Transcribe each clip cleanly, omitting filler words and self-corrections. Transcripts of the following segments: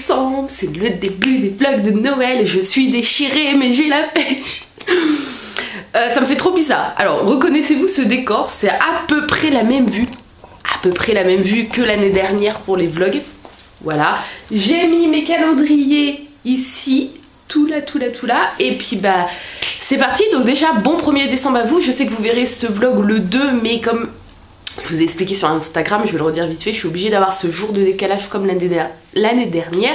décembre, c'est le début des vlogs de Noël, je suis déchirée mais j'ai la pêche. Ça me fait trop bizarre. Alors reconnaissez-vous ce décor, c'est à peu près la même vue. À peu près la même vue que l'année dernière pour les vlogs. Voilà, j'ai mis mes calendriers ici, tout là. Et puis bah c'est parti, donc déjà bon 1er décembre à vous. Je sais que vous verrez ce vlog le 2, mais comme je vous ai expliqué sur Instagram, je vais le redire vite fait, je suis obligée d'avoir ce jour de décalage comme l'année dernière,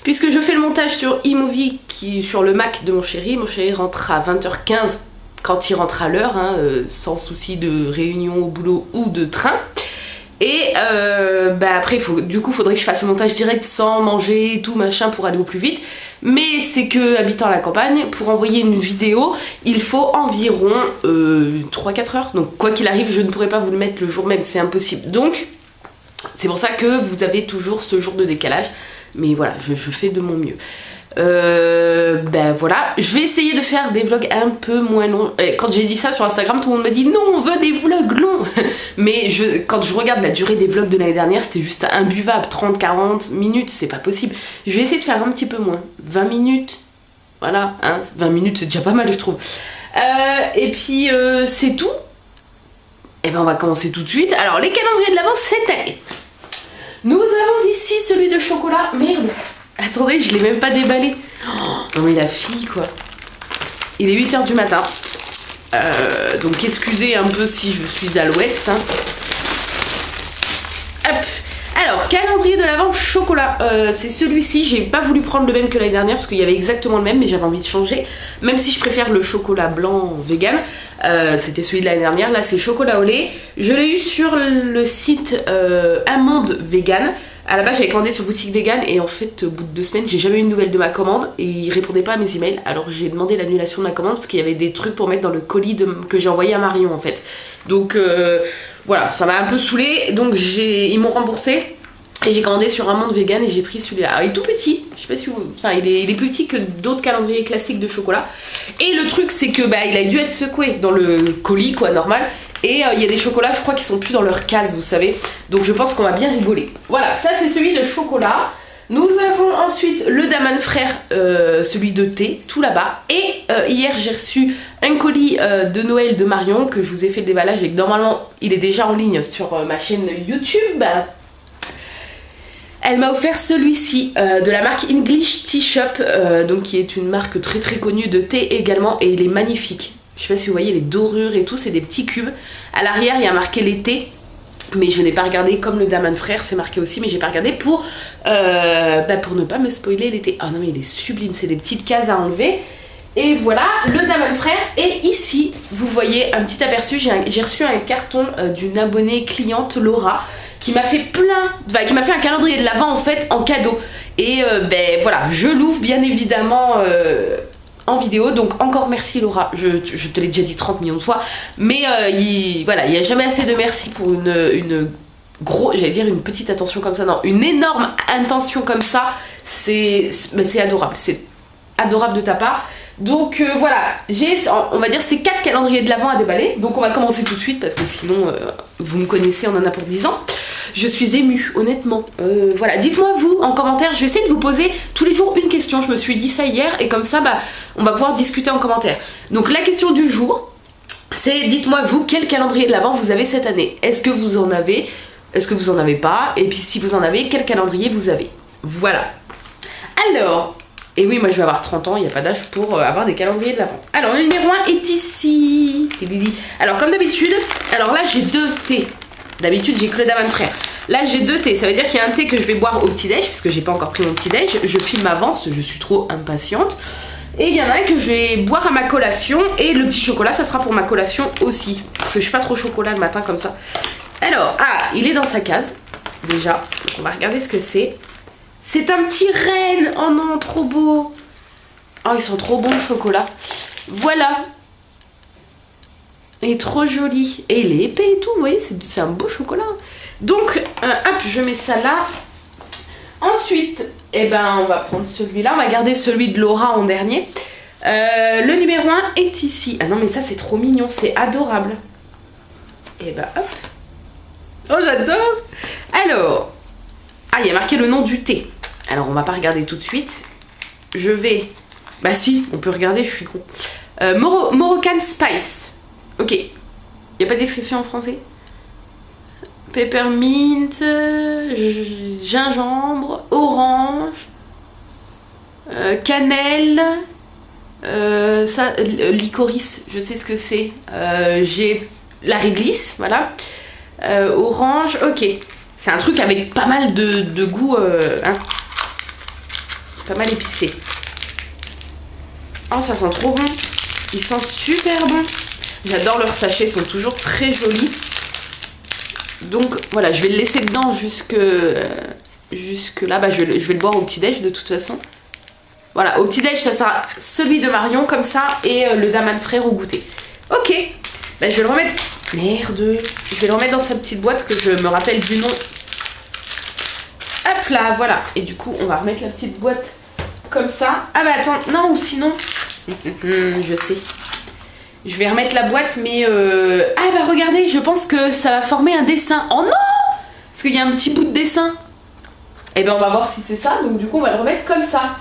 puisque je fais le montage sur iMovie, sur le Mac de mon chéri. Mon chéri rentre à 20h15 quand il rentre à l'heure, hein, sans souci de réunion au boulot ou de train. Et bah après du coup faudrait que je fasse le montage direct sans manger et tout machin pour aller au plus vite. Mais c'est que habitant à la campagne, pour envoyer une vidéo, il faut environ 3-4 heures. Donc quoi qu'il arrive, je ne pourrai pas vous le mettre le jour même, c'est impossible. Donc c'est pour ça que vous avez toujours ce jour de décalage. Mais voilà, je fais de mon mieux. Ben voilà, je vais essayer de faire des vlogs un peu moins longs. Et quand j'ai dit ça sur Instagram, tout le monde m'a dit non, on veut des vlogs longs. Mais quand je regarde la durée des vlogs de l'année dernière, c'était juste imbuvable, 30-40 minutes, c'est pas possible. Je vais essayer de faire un petit peu moins, 20 minutes. Voilà, hein, 20 minutes c'est déjà pas mal je trouve. Et puis c'est tout. Et ben on va commencer tout de suite. Alors les calendriers de l'Avent cette année. Nous avons ici celui de chocolat. Merde. Attendez, je l'ai même pas déballé. Oh, non mais la fille quoi. Il est 8h du matin. Donc excusez un peu si je suis à l'ouest. Hein. Hop. Alors, calendrier de l'Avent chocolat. C'est celui-ci. J'ai pas voulu prendre le même que l'année dernière parce qu'il y avait exactement le même, mais j'avais envie de changer. Même si je préfère le chocolat blanc vegan. C'était celui de l'année dernière. Là, c'est chocolat au lait. Je l'ai eu sur le site Amande Vegan. À la base j'avais commandé sur boutique vegan et en fait au bout de 2 semaines j'ai jamais eu de nouvelles de ma commande et ils répondaient pas à mes emails. Alors j'ai demandé l'annulation de ma commande parce qu'il y avait des trucs pour mettre dans le colis que j'ai envoyé à Marion en fait. Donc voilà, ça m'a un peu saoulée. Donc ils m'ont remboursé et j'ai commandé sur un monde vegan et j'ai pris celui-là. Alors, il est tout petit, je sais pas si vous... Enfin il est plus petit que d'autres calendriers classiques de chocolat. Et le truc c'est que bah il a dû être secoué dans le colis quoi, normal. Et il y a des chocolats, je crois, qui sont plus dans leur case, vous savez. Donc je pense qu'on va bien rigoler. Voilà, ça c'est celui de chocolat. Nous avons ensuite le Daman Frère, celui de thé, tout là-bas. Et hier, j'ai reçu un colis de Noël de Marion, que je vous ai fait le déballage et que normalement, il est déjà en ligne sur ma chaîne YouTube. Elle m'a offert celui-ci de la marque English Tea Shop, donc qui est une marque très très connue de thé également. Et il est magnifique. Je sais pas si vous voyez les dorures et tout, c'est des petits cubes. À l'arrière, il y a marqué l'été, mais je n'ai pas regardé comme le Daman Frère, c'est marqué aussi, mais j'ai pas regardé pour ne pas me spoiler l'été. Ah non, mais il est sublime, c'est des petites cases à enlever. Et voilà, le Daman Frère. Et ici, vous voyez un petit aperçu, j'ai reçu un carton d'une abonnée cliente, Laura, qui m'a fait qui m'a fait un calendrier de l'Avent en fait en cadeau. Et voilà, je l'ouvre bien évidemment en vidéo, donc encore merci Laura, je te l'ai déjà dit 30 millions de fois, mais il n'y a jamais assez de merci pour une petite attention comme ça, non, une énorme intention comme ça, c'est adorable, c'est adorable de ta part. Donc voilà, on va dire c'est 4 calendriers de l'Avent à déballer, donc on va commencer tout de suite parce que sinon vous me connaissez, on en a pour 10 ans. Je suis émue, honnêtement. Voilà, dites-moi vous en commentaire, je vais essayer de vous poser tous les jours une question. Je me suis dit ça hier et comme ça, on va pouvoir discuter en commentaire. Donc la question du jour, c'est dites-moi vous quel calendrier de l'Avent vous avez cette année. Est-ce que vous en avez? Est-ce que vous en avez pas? Et puis si vous en avez, quel calendrier vous avez? Voilà. Alors, et oui, moi je vais avoir 30 ans, il n'y a pas d'âge pour avoir des calendriers de l'Avent. Alors le numéro 1 est ici. Alors comme d'habitude, alors là j'ai 2 thés. D'habitude j'ai que le Daman Frère. Là j'ai 2 thés, ça veut dire qu'il y a un thé que je vais boire au petit-déj, puisque j'ai pas encore pris mon petit-déj. Je filme avant parce que je suis trop impatiente. Et il y en a un que je vais boire à ma collation. Et le petit chocolat, ça sera pour ma collation aussi. Parce que je suis pas trop chocolat le matin comme ça. Alors, il est dans sa case. Déjà, donc on va regarder ce que c'est. C'est un petit renne. Oh non, trop beau. Oh, ils sont trop bons le chocolat. Voilà. Il est trop joli. Et il est épais et tout, vous voyez, c'est un beau chocolat. Donc, hop, je mets ça là. Ensuite, on va prendre celui-là. On va garder celui de Laura en dernier. Le numéro 1 est ici. Ah non, mais ça, c'est trop mignon. C'est adorable. Hop. Oh, j'adore. Alors, il y a marqué le nom du thé. Alors on va pas regarder tout de suite. Je vais... Bah si, on peut regarder, je suis con. Moroccan Spice. Ok. Y a pas de description en français? Peppermint, gingembre, orange, cannelle, licorice, je sais ce que c'est. J'ai la réglisse, voilà. Orange, ok. C'est un truc avec pas mal de goût, hein. Pas mal épicé. Oh, ça sent trop bon. Ils sentent super bon. J'adore leurs sachets, ils sont toujours très jolis. Donc voilà, je vais le laisser dedans jusque là. Bah, je vais le boire au petit-déj de toute façon. Voilà, au petit-déj, ça sera celui de Marion comme ça et le d'Aman Frère au goûter. Ok, bah, je vais le remettre... Merde. Je vais le remettre dans sa petite boîte que je me rappelle du nom. Hop là, voilà. Et du coup, on va remettre la petite boîte comme ça. Ah bah attends, non, ou sinon... je sais. Je vais remettre la boîte, mais... Ah bah regardez, je pense que ça va former un dessin. Oh non! Parce qu'il y a un petit bout de dessin. Et ben on va voir si c'est ça. Donc du coup, on va le remettre comme ça.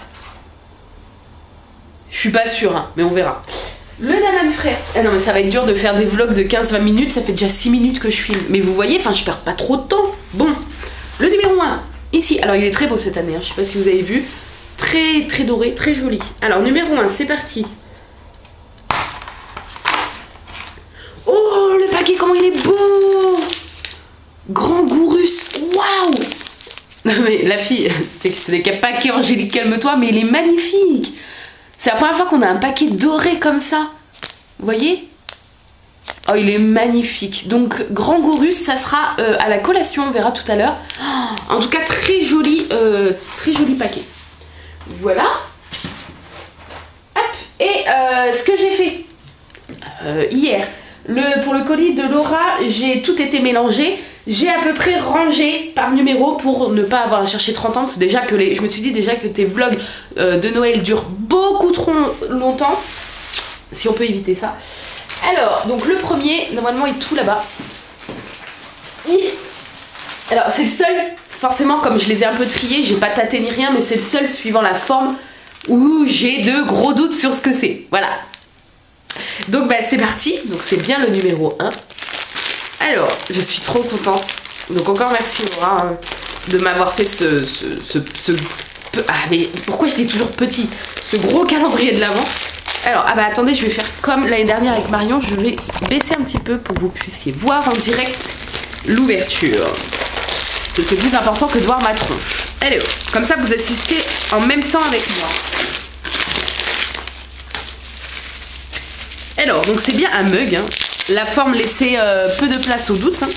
Je suis pas sûre, hein, mais on verra. Le Daman Frère. Ah non, mais ça va être dur de faire des vlogs de 15-20 minutes. Ça fait déjà 6 minutes que je filme. Mais vous voyez, enfin, je perds pas trop de temps. Bon, le numéro 1. Ici. Alors, il est très beau cette année. Hein. Je sais pas si vous avez vu. Très, très doré, très joli. Alors, numéro 1, c'est parti. Oh, le paquet, comment il est beau! Grand Gourus. Waouh! Non, mais la fille, c'est qu'un paquet Angélique, calme-toi, mais il est magnifique. C'est la première fois qu'on a un paquet doré comme ça. Vous voyez? Oh, il est magnifique. Donc, Grand Gourus, ça sera à la collation, on verra tout à l'heure. Oh, en tout cas, très joli paquet. Voilà. Hop. Et ce que j'ai fait hier, pour le colis de Laura, j'ai tout été mélangé. J'ai à peu près rangé par numéro pour ne pas avoir à chercher 30 ans. Parce que déjà que je me suis dit déjà que tes vlogs de Noël durent beaucoup trop longtemps. Si on peut éviter ça. Alors, donc le premier, normalement, est tout là-bas. Alors, c'est le seul, forcément, comme je les ai un peu triés, j'ai pas tâté ni rien, mais c'est le seul suivant la forme où j'ai de gros doutes sur ce que c'est. Voilà. Donc, bah, c'est parti. Donc, c'est bien le numéro 1. Alors, je suis trop contente. Donc, encore merci, Laura, hein, de m'avoir fait Ah, mais pourquoi j'étais toujours petit? Ce gros calendrier de l'Avent. Alors, ah bah attendez, je vais faire comme l'année dernière avec Marion. Je vais baisser un petit peu pour que vous puissiez voir en direct l'ouverture. C'est plus important que de voir ma tronche. Allez, comme ça, vous assistez en même temps avec moi. Alors, donc c'est bien un mug. Hein. La forme laissait peu de place au doute. Hein.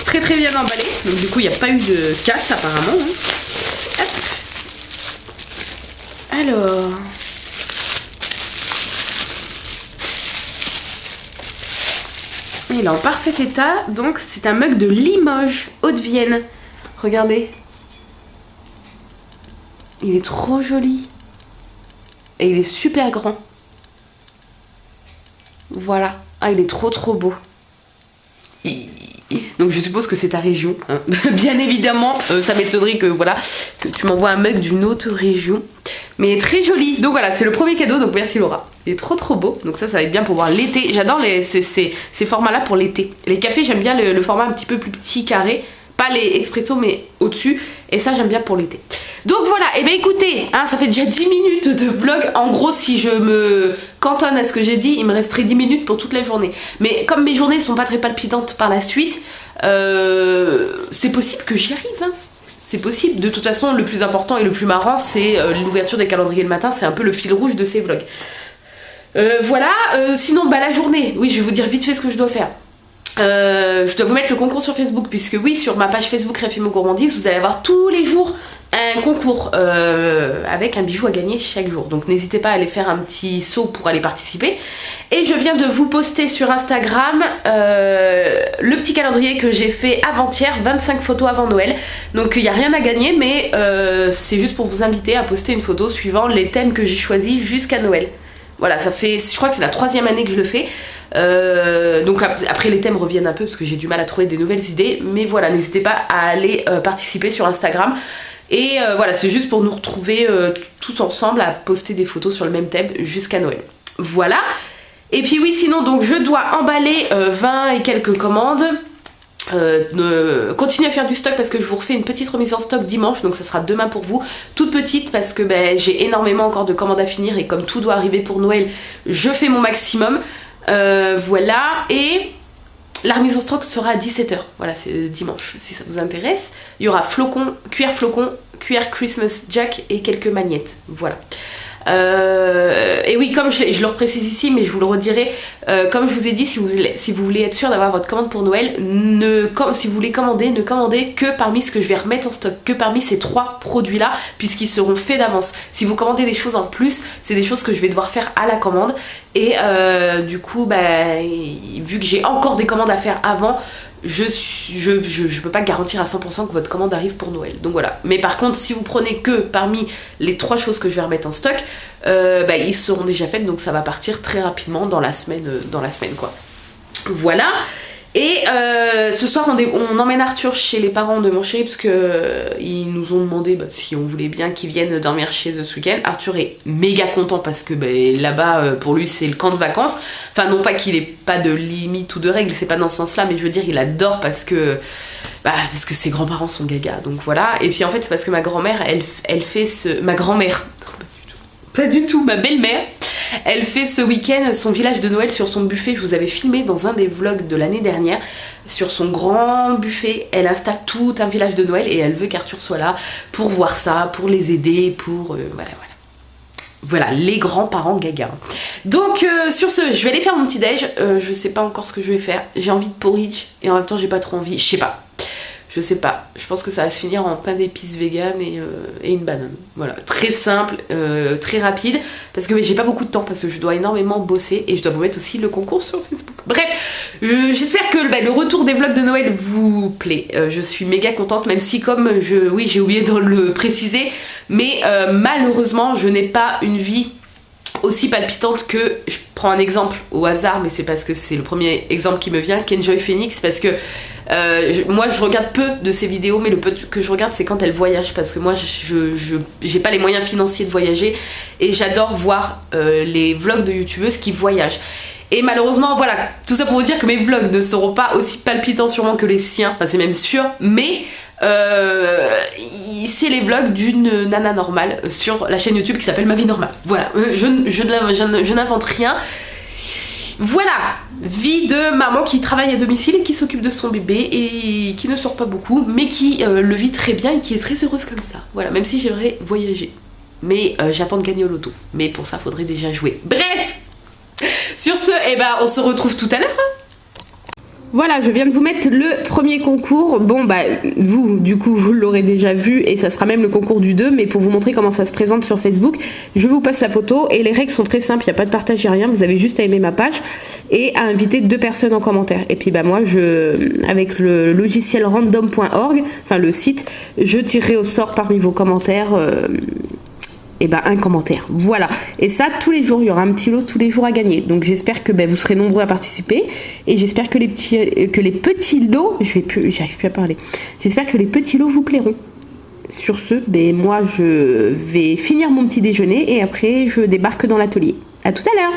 Très très bien emballé. Donc du coup, il n'y a pas eu de casse apparemment. Hein. Hop. Alors... Il est en parfait état. Donc c'est un mug de Limoges, Haute-Vienne. Regardez. Il est trop joli. Et il est super grand. Voilà. Ah, il est trop trop beau. Donc je suppose que c'est ta région. Hein. Bien évidemment, ça m'étonnerait que voilà que tu m'envoies un mug d'une autre région. Mais très joli. Donc voilà, c'est le premier cadeau. Donc merci Laura. Il est trop trop beau. Donc ça va être bien pour voir l'été. J'adore ces formats-là pour l'été. Les cafés, j'aime bien le format un petit peu plus petit, carré. Pas les expresso, mais au-dessus. Et ça, j'aime bien pour l'été. Donc voilà, et bien écoutez, hein, ça fait déjà 10 minutes de vlog. En gros, si je me cantonne à ce que j'ai dit, il me resterait 10 minutes pour toute la journée. Mais comme mes journées sont pas très palpitantes par la suite, c'est possible que j'y arrive. Hein. C'est possible. De toute façon, le plus important et le plus marrant, c'est l'ouverture des calendriers le matin. C'est un peu le fil rouge de ces vlogs. Voilà, sinon, bah la journée. Oui, je vais vous dire vite fait ce que je dois faire. Je dois vous mettre le concours sur Facebook, puisque oui, sur ma page Facebook Réfimo Gourmandise, vous allez avoir tous les jours un concours avec un bijou à gagner chaque jour. Donc n'hésitez pas à aller faire un petit saut pour aller participer. Et je viens de vous poster sur Instagram le petit calendrier que j'ai fait avant-hier, 25 photos avant Noël. Donc il n'y a rien à gagner, mais c'est juste pour vous inviter à poster une photo suivant les thèmes que j'ai choisis jusqu'à Noël. Voilà, ça fait, je crois que c'est la 3e année que je le fais. Donc après les thèmes reviennent un peu parce que j'ai du mal à trouver des nouvelles idées, mais voilà, n'hésitez pas à aller participer sur Instagram. Et voilà, c'est juste pour nous retrouver tous ensemble à poster des photos sur le même thème jusqu'à Noël. Voilà. Et puis oui, sinon donc je dois emballer 20 et quelques commandes. Continuez à faire du stock parce que je vous refais une petite remise en stock dimanche, donc ça sera demain pour vous, toute petite parce que j'ai énormément encore de commandes à finir et comme tout doit arriver pour Noël, je fais mon maximum. Voilà, et la remise en stock sera à 17 h, voilà, c'est dimanche si ça vous intéresse. Il y aura cuir flocon, cuir Christmas Jack et quelques magnettes, voilà. Et oui, comme je le reprécise ici, mais je vous le redirai, comme je vous ai dit, si vous voulez être sûr d'avoir votre commande pour Noël, si vous voulez commander, ne commandez que parmi ce que je vais remettre en stock, que parmi ces 3 produits là, puisqu'ils seront faits d'avance. Si vous commandez des choses en plus, c'est des choses que je vais devoir faire à la commande, et du coup, vu que j'ai encore des commandes à faire avant, je peux pas garantir à 100% que votre commande arrive pour Noël, donc voilà. Mais par contre, si vous prenez que parmi les 3 choses que je vais remettre en stock, ils seront déjà faites, donc ça va partir très rapidement dans la semaine quoi. Voilà. Et ce soir on emmène Arthur chez les parents de mon chéri parce que ils nous ont demandé si on voulait bien qu'ils viennent dormir chez eux ce week-end. Arthur est méga content parce que là-bas pour lui c'est le camp de vacances. Enfin non pas qu'il ait pas de limite ou de règles, c'est pas dans ce sens-là, mais je veux dire il adore parce que ses grands-parents sont gaga, donc voilà. Et puis en fait c'est parce que ma grand-mère elle fait ma grand-mère, pas du tout, ma belle-mère, elle fait ce week-end son village de Noël sur son buffet. Je vous avais filmé dans un des vlogs de l'année dernière. Sur son grand buffet, elle installe tout un village de Noël et elle veut qu'Arthur soit là pour voir ça, pour les aider, pour... Voilà, les grands-parents gaga. Donc sur ce, je vais aller faire mon petit déj. Je sais pas encore ce que je vais faire. J'ai envie de porridge et en même temps j'ai pas trop envie. Je sais pas, je pense que ça va se finir en pain d'épices vegan et une banane. Voilà, très simple, très rapide, parce que j'ai pas beaucoup de temps, parce que je dois énormément bosser et je dois vous mettre aussi le concours sur Facebook. Bref, j'espère que le retour des vlogs de Noël vous plaît. Je suis méga contente, même si comme j'ai oublié de le préciser, mais malheureusement je n'ai pas une vie aussi palpitante que, je prends un exemple au hasard, mais c'est parce que c'est le premier exemple qui me vient, Kenjoy Phoenix, parce que moi je regarde peu de ses vidéos, mais le peu que je regarde c'est quand elle voyage, parce que moi j'ai pas les moyens financiers de voyager et j'adore voir les vlogs de youtubeuses qui voyagent. Et malheureusement voilà, tout ça pour vous dire que mes vlogs ne seront pas aussi palpitants sûrement que les siens, enfin c'est même sûr, mais c'est les vlogs d'une nana normale sur la chaîne YouTube qui s'appelle Ma Vie Normale. Voilà, je n'invente rien. Voilà, vie de maman qui travaille à domicile et qui s'occupe de son bébé et qui ne sort pas beaucoup, mais qui le vit très bien et qui est très heureuse comme ça. Voilà, même si j'aimerais voyager. Mais j'attends de gagner au loto. Mais pour ça, faudrait déjà jouer. Bref, sur ce, on se retrouve tout à l'heure. Voilà, je viens de vous mettre le premier concours. Bon, vous, du coup, vous l'aurez déjà vu et ça sera même le concours du 2, mais pour vous montrer comment ça se présente sur Facebook, je vous passe la photo et les règles sont très simples, il n'y a pas de partage, il n'y a rien, vous avez juste à aimer ma page et à inviter 2 personnes en commentaire. Et puis moi, avec le logiciel random.org, enfin le site, je tirerai au sort parmi vos commentaires... un commentaire, voilà. Et ça, tous les jours, il y aura un petit lot tous les jours à gagner. Donc j'espère que vous serez nombreux à participer. Et j'espère que les petits lots, j'arrive plus à parler. J'espère que les petits lots vous plairont. Sur ce, moi je vais finir mon petit déjeuner et après je débarque dans l'atelier. À tout à l'heure.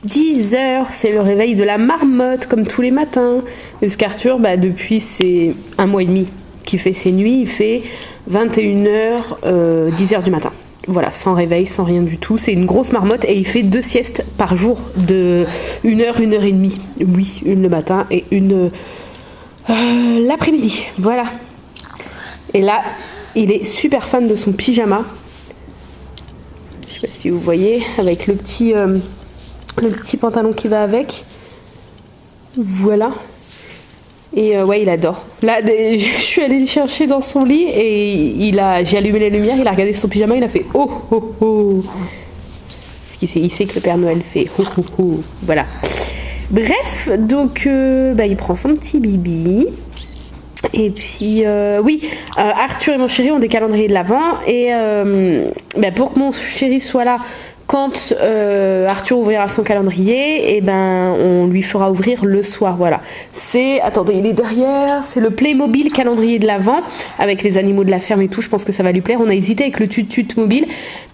10 h, c'est le réveil de la marmotte, comme tous les matins. Parce qu'Arthur, depuis c'est 1 mois et demi qu'il fait ses nuits, il fait 21 h, 10 h du matin. Voilà, sans réveil, sans rien du tout. C'est une grosse marmotte et il fait 2 siestes par jour de 1 h, 1 h et demie. Oui, une le matin et une l'après-midi. Voilà. Et là, il est super fan de son pyjama. Je sais pas si vous voyez, avec le petit pantalon qui va avec. Voilà. Et il adore. Là, je suis allée le chercher dans son lit et j'ai allumé les lumières, il a regardé son pyjama, il a fait oh oh oh. Parce qu'il sait que le Père Noël fait oh oh oh. Voilà. Bref, donc il prend son petit bibi. Et puis Arthur et mon chéri ont des calendriers de l'Avent et pour que mon chéri soit là quand Arthur ouvrira son calendrier, et ben on lui fera ouvrir le soir. Voilà. C'est, attendez, il est derrière. C'est le Playmobil calendrier de l'Avent avec les animaux de la ferme et tout. Je pense que ça va lui plaire. On a hésité avec le Tutut mobile,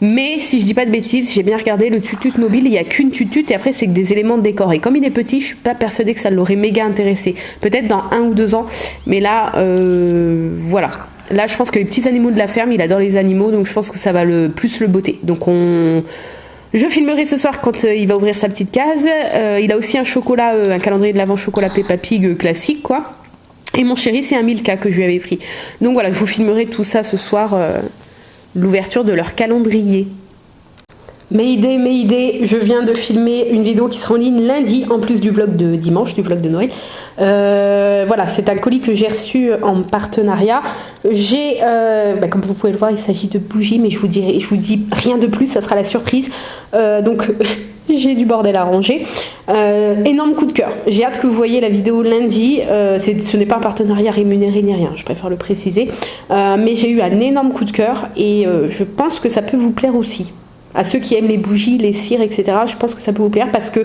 mais si je dis pas de bêtises, j'ai bien regardé le Tutut mobile. Il y a qu'une Tutut et après c'est que des éléments de décor. Et comme il est petit, je suis pas persuadée que ça l'aurait méga intéressé. Peut-être dans 1 ou 2 ans, mais là, voilà. Là, je pense que les petits animaux de la ferme, il adore les animaux, donc je pense que ça va plus le botter. Donc je filmerai ce soir quand il va ouvrir sa petite case. Il a aussi un chocolat, un calendrier de l'Avent chocolat Peppa Pig classique, quoi. Et mon chéri, c'est un Milka que je lui avais pris. Donc voilà, je vous filmerai tout ça ce soir, l'ouverture de leur calendrier. Mayday, je viens de filmer une vidéo qui sera en ligne lundi, en plus du vlog de dimanche, du vlog de Noël. Voilà, c'est un colis que j'ai reçu en partenariat. J'ai, comme vous pouvez le voir, il s'agit de bougies, mais je vous dis rien de plus, ça sera la surprise. Donc, j'ai du bordel à ranger. Énorme coup de cœur. J'ai hâte que vous voyez la vidéo lundi. Ce n'est pas un partenariat rémunéré ni rien, je préfère le préciser. Mais j'ai eu un énorme coup de cœur et je pense que ça peut vous plaire aussi. À ceux qui aiment les bougies, les cires, etc., je pense que ça peut vous plaire parce que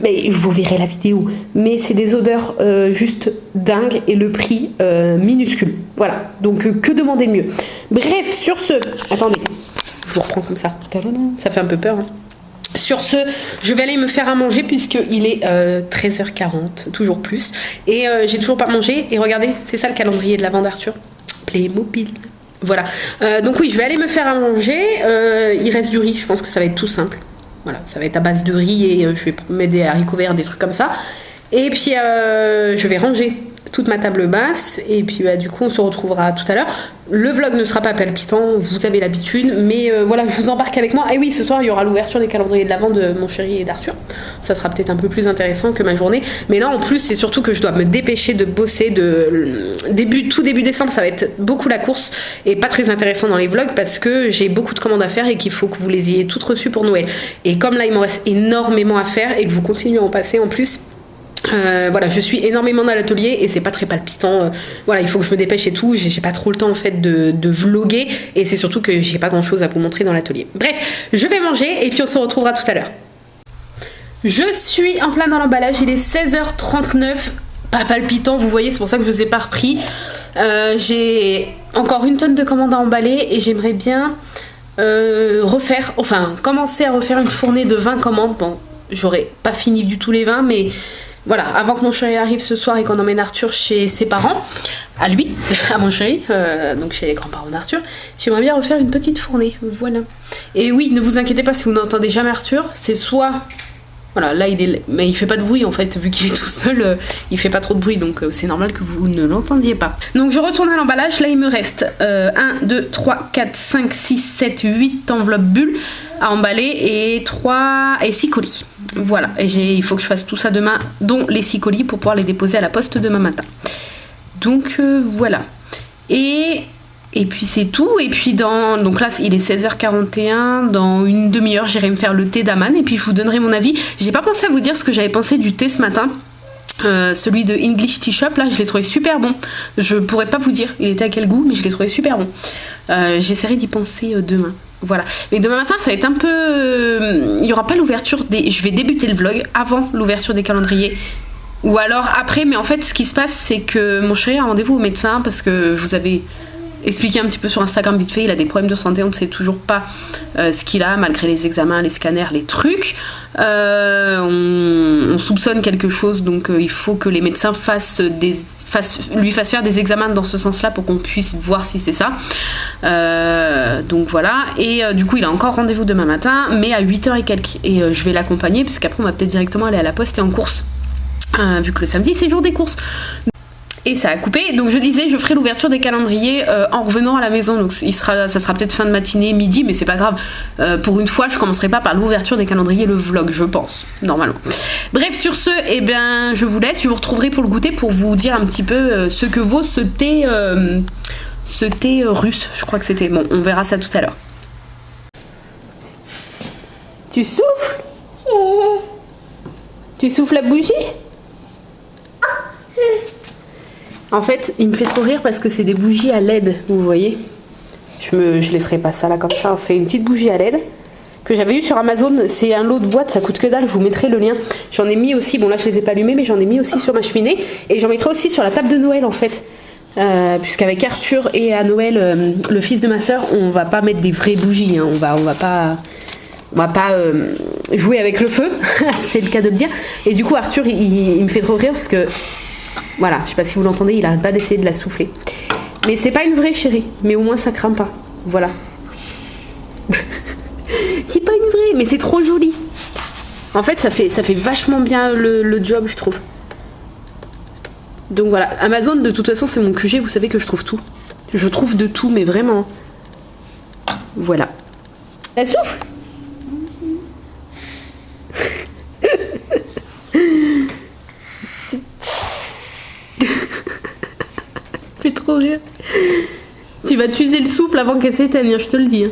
mais vous verrez la vidéo, mais c'est des odeurs juste dingues et le prix minuscule. Voilà, donc que demander de mieux. Bref, sur ce, attendez, je vous reprends comme ça. Ça fait un peu peur, hein. Sur ce, je vais aller me faire à manger puisqu'il est 13h40, toujours plus, et j'ai toujours pas mangé. Et regardez, c'est ça le calendrier de l'Avent d'Arthur, Playmobil. Voilà, donc oui, je vais aller me faire à manger. Il reste du riz, je pense que ça va être tout simple. Voilà, ça va être à base de riz et je vais mettre des haricots verts, des trucs comme ça. Et puis je vais ranger toute ma table basse et puis du coup on se retrouvera tout à l'heure. Le vlog ne sera pas palpitant, vous avez l'habitude, mais voilà, je vous embarque avec moi. Et oui, ce soir il y aura l'ouverture des calendriers de l'Avent de mon chéri et d'Arthur. Ça sera peut-être un peu plus intéressant que ma journée, mais là en plus c'est surtout que je dois me dépêcher de bosser. Tout début décembre, ça va être beaucoup la course et pas très intéressant dans les vlogs parce que j'ai beaucoup de commandes à faire et qu'il faut que vous les ayez toutes reçues pour Noël. Et comme là il m'en reste énormément à faire et que vous continuez à en passer en plus, voilà, je suis énormément dans l'atelier et c'est pas très palpitant. Voilà, il faut que je me dépêche et tout. J'ai pas trop le temps en fait de vlogger et c'est surtout que j'ai pas grand chose à vous montrer dans l'atelier. Bref, je vais manger et puis on se retrouvera tout à l'heure. Je suis en plein dans l'emballage, il est 16h39, pas palpitant, vous voyez, c'est pour ça que je vous ai pas repris. J'ai encore une tonne de commandes à emballer et j'aimerais bien commencer à refaire une fournée de 20 commandes. Bon, j'aurais pas fini du tout les 20, mais voilà, avant que mon chéri arrive ce soir et qu'on emmène Arthur chez ses parents, à lui, à mon chéri, donc chez les grands-parents d'Arthur, j'aimerais bien refaire une petite fournée, voilà. Et oui, ne vous inquiétez pas si vous n'entendez jamais Arthur, c'est soit... Voilà, là mais il fait pas de bruit en fait, vu qu'il est tout seul, il fait pas trop de bruit, donc c'est normal que vous ne l'entendiez pas. Donc je retourne à l'emballage, là il me reste 1, 2, 3, 4, 5, 6, 7, 8 enveloppes bulles à emballer et 6 colis. Voilà, et il faut que je fasse tout ça demain, dont les 6 colis pour pouvoir les déposer à la poste demain matin. Donc voilà. Et puis c'est tout, et puis donc là il est 16h41, dans une demi-heure j'irai me faire le thé d'Aman et puis je vous donnerai mon avis. J'ai pas pensé à vous dire ce que j'avais pensé du thé ce matin, celui de English Tea Shop, là je l'ai trouvé super bon. Je pourrais pas vous dire il était à quel goût, mais je l'ai trouvé super bon. J'essaierai d'y penser demain. Voilà, mais demain matin ça va être un peu... il y aura pas l'ouverture je vais débuter le vlog avant l'ouverture des calendriers. Ou alors après, mais en fait ce qui se passe c'est que mon chéri a rendez-vous au médecin parce que je vous avais expliqué un petit peu sur Instagram vite fait, il a des problèmes de santé, on ne sait toujours pas ce qu'il a malgré les examens, les scanners, les trucs. On soupçonne quelque chose, donc il faut que les médecins lui fassent faire des examens dans ce sens-là pour qu'on puisse voir si c'est ça. Donc voilà, et du coup il a encore rendez-vous demain matin, mais à 8h et quelques. Et je vais l'accompagner, puisqu'après on va peut-être directement aller à la poste et en course, vu que le samedi c'est jour des courses. Et ça a coupé, donc je disais je ferai l'ouverture des calendriers en revenant à la maison, donc ça sera peut-être fin de matinée, midi, mais c'est pas grave. Pour une fois je commencerai pas par l'ouverture des calendriers, le vlog, je pense, normalement. Bref, sur ce, eh bien, je vous laisse, je vous retrouverai pour le goûter pour vous dire un petit peu ce que vaut ce thé russe, je crois que c'était. Bon, on verra ça tout à l'heure. Tu souffles? Tu souffles la bougie? En fait, il me fait trop rire parce que c'est des bougies à LED, vous voyez. Je laisserai pas ça là comme ça, c'est une petite bougie à LED. que j'avais eu sur Amazon. C'est un lot de boîtes, ça coûte que dalle, je vous mettrai le lien. J'en ai mis aussi, bon là je les ai pas allumés, mais j'en ai mis aussi sur ma cheminée. Et j'en mettrai aussi sur la table de Noël en fait. Puisqu'avec Arthur et à Noël, le fils de ma soeur, on va pas mettre des vraies bougies. Hein. On va pas jouer avec le feu, c'est le cas de le dire. Et du coup Arthur il me fait trop rire parce que voilà, je sais pas si vous l'entendez, il arrête pas d'essayer de la souffler. Mais c'est pas une vraie chérie, mais au moins ça crame pas. Voilà. C'est pas une vraie, mais c'est trop joli. En fait ça fait vachement bien le job, je trouve. Donc voilà, Amazon de toute façon c'est mon QG, vous savez que je trouve tout. Je trouve de tout, mais vraiment. Voilà. Elle souffle. Fais trop rire. Tu vas t'user le souffle avant qu'elle s'éteigne, je te le dis.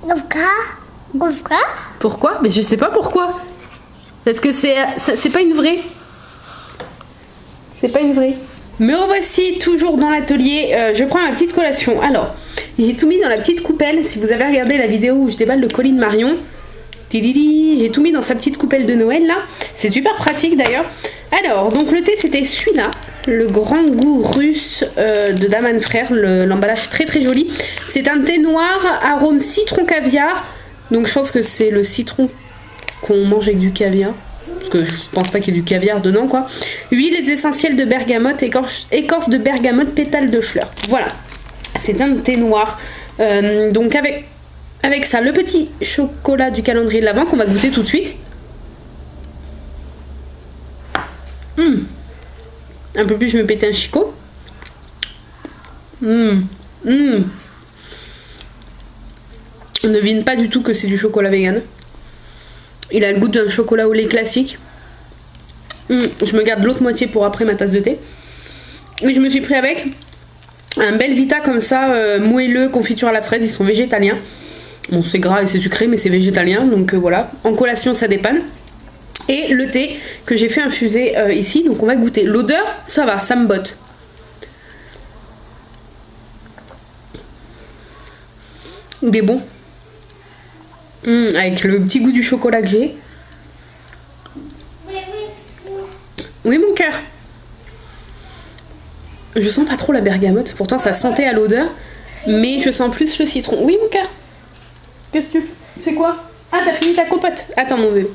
Pourquoi? Pourquoi? Mais je sais pas pourquoi. Parce que c'est pas une vraie. C'est pas une vraie. Me revoici toujours dans l'atelier. Je prends ma petite collation. Alors, j'ai tout mis dans la petite coupelle. Si vous avez regardé la vidéo où je déballe le colis de Marion, j'ai tout mis dans sa petite coupelle de Noël là. C'est super pratique d'ailleurs. Alors, donc le thé c'était celui-là, le grand goût russe de Daman Frères, l'emballage très très joli. C'est un thé noir, arôme citron caviar. Donc je pense que c'est le citron qu'on mange avec du caviar. Parce que je pense pas qu'il y ait du caviar dedans quoi. Huiles essentielles de bergamote, écorce de bergamote, pétales de fleurs. Voilà, c'est un thé noir. Donc avec ça, le petit chocolat du calendrier de l'Avent qu'on va goûter tout de suite. Un peu plus, je me pétais un chicot. On ne devine pas du tout que c'est du chocolat vegan. Il a le goût d'un chocolat au lait classique. Je me garde l'autre moitié pour après ma tasse de thé. Et je me suis pris avec un Belvita comme ça, moelleux, confiture à la fraise. Ils sont végétaliens. Bon, c'est gras et c'est sucré, mais c'est végétalien. Donc voilà, en collation, ça dépanne. Et le thé que j'ai fait infuser ici. Donc on va goûter. L'odeur, ça va, ça me botte. Il est bon. Avec le petit goût du chocolat que j'ai. Oui mon cœur. Je sens pas trop la bergamote. Pourtant ça sentait à l'odeur. Mais je sens plus le citron. Oui mon cœur. Qu'est-ce que tu fais? C'est quoi? Ah t'as fini ta compote. Attends mon bébé.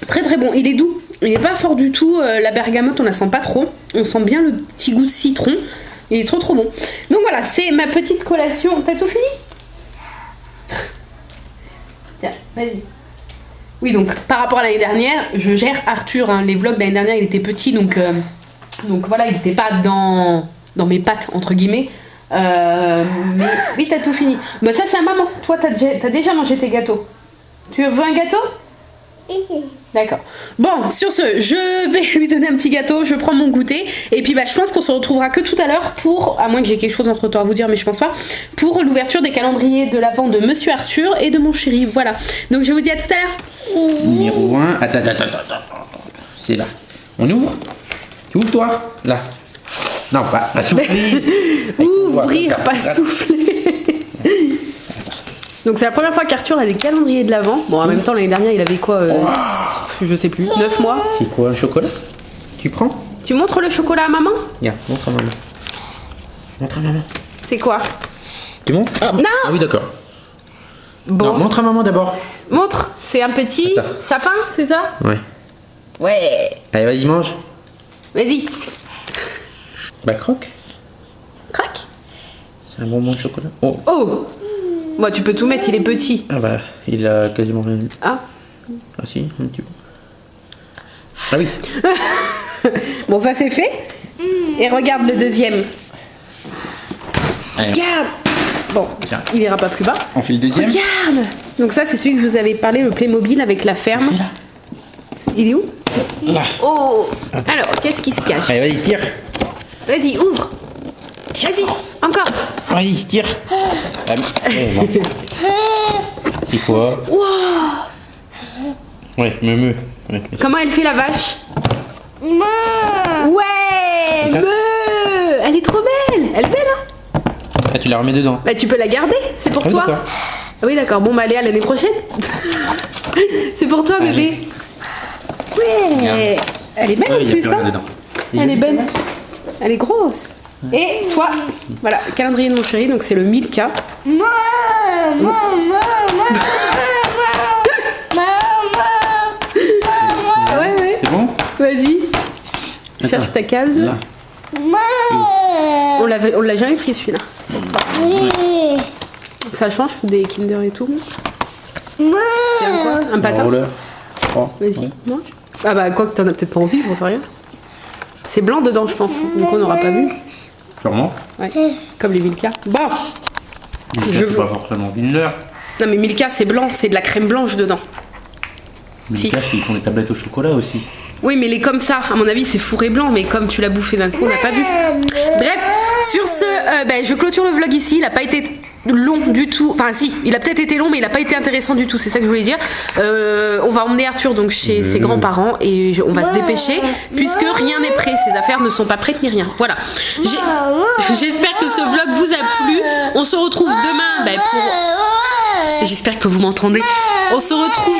Très très bon. Il est doux. Il est pas fort du tout. La bergamote on la sent pas trop. On sent bien le petit goût de citron. Il est trop trop bon. Donc voilà, c'est ma petite collation. T'as tout fini? Tiens, vas-y. Oui, donc par rapport à l'année dernière, je gère Arthur. Hein. Les vlogs l'année dernière, il était petit, donc voilà, il n'était pas dans mes pattes, entre guillemets. Mais oui, t'as tout fini. Bah ça, c'est à maman. Toi, t'as déjà mangé tes gâteaux. Tu veux un gâteau? D'accord. Bon, sur ce, je vais lui donner un petit gâteau, je prends mon goûter, et puis bah, je pense qu'on se retrouvera que tout à l'heure pour, à moins que j'ai quelque chose entre temps à vous dire, mais je pense pas, pour l'ouverture des calendriers de l'Avent de Monsieur Arthur et de mon chéri. Voilà. Donc je vous dis à tout à l'heure. Numéro 1. Attends. C'est là. On ouvre? Tu ouvres toi? Là. Non, pas souffler. Ouvrir, pas souffler. Donc c'est la première fois qu'Arthur a des calendriers de l'Avent. Bon, en même temps, l'année dernière, il avait quoi je sais plus, 9 mois. C'est quoi, un chocolat? Tu prends? Tu montres le chocolat à maman? Viens, montre à maman. Montre à maman. C'est quoi? Tu montres? Non! Ah oui, d'accord. Bon. Non, montre à maman d'abord. Montre, c'est un petit sapin, c'est ça? Ouais. Ouais. Allez, vas-y, mange. Vas-y. Bah, croque. Crac. C'est un bonbon de chocolat. Oh. Oh. Bon, tu peux tout mettre, il est petit. Ah bah, il a quasiment rien. Ah. Ah si, un petit peu. Ah oui. Bon, ça c'est fait. Et regarde le deuxième. Allez, Regarde. Bon, tiens. il ira pas plus bas. On fait le deuxième. Regarde. Donc ça, c'est celui que je vous avais parlé, le Playmobil avec la ferme. Là. Il est où? Là. Oh. Alors, qu'est-ce qui se cache? Allez, vas-y, tire. Vas-y, ouvre. Vas-y, encore. Vas-y, tire. Ah, non. C'est quoi? Wow. Ouais, me. Ouais. Comment elle fait la vache? Ouais, Comme ça. Elle est trop belle. Elle est belle, hein? Ah, tu la remets dedans. Bah, tu peux la garder, c'est pour Ah, toi. d'accord. Ah oui, d'accord. Bon, bah, allez, à l'année prochaine. C'est pour toi, bébé. Ouais. Elle est belle en Il y a plus, plus rien hein. dedans. Elle est belle. Elle est grosse. Et toi, voilà, calendrier de mon chéri, donc c'est le Milka. Ouais. C'est bon? Vas-y. Attends. Cherche ta case. Là. On l'a jamais pris celui-là. Ça change des Kinder et tout. C'est un quoi? Un Un patin? roller, je crois. Vas-y, mange. Ah bah quoi que t'en as peut-être pas envie, j'en sais rien. C'est blanc dedans, je pense. Donc on n'aura pas vu. Sûrement. Ouais. Comme les Milka. Bon. Je Je veux pas forcément Kinder. Non mais Milka c'est blanc, c'est de la crème blanche dedans. Mais Si. les ils font des tablettes au chocolat aussi. Oui mais les comme ça, à mon avis c'est fourré blanc, mais comme tu l'as bouffé d'un coup, on n'a pas vu. Bref, sur ce, je clôture le vlog ici, il n'a pas été long du tout. Enfin si, il a peut-être été long mais il n'a pas été intéressant du tout, c'est ça que je voulais dire. On va emmener Arthur donc chez ses grands-parents et on va se dépêcher puisque rien n'est prêt, ses affaires ne sont pas prêtes ni rien. Voilà. J'espère que ce vlog vous a plu. On se retrouve demain pour... J'espère que vous m'entendez. On se retrouve...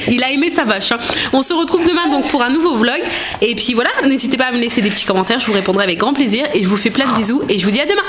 Il a aimé sa vache. Hein. On se retrouve demain donc pour un nouveau vlog. Et puis voilà, n'hésitez pas à me laisser des petits commentaires, je vous répondrai avec grand plaisir. Et je vous fais plein de bisous et je vous dis à demain.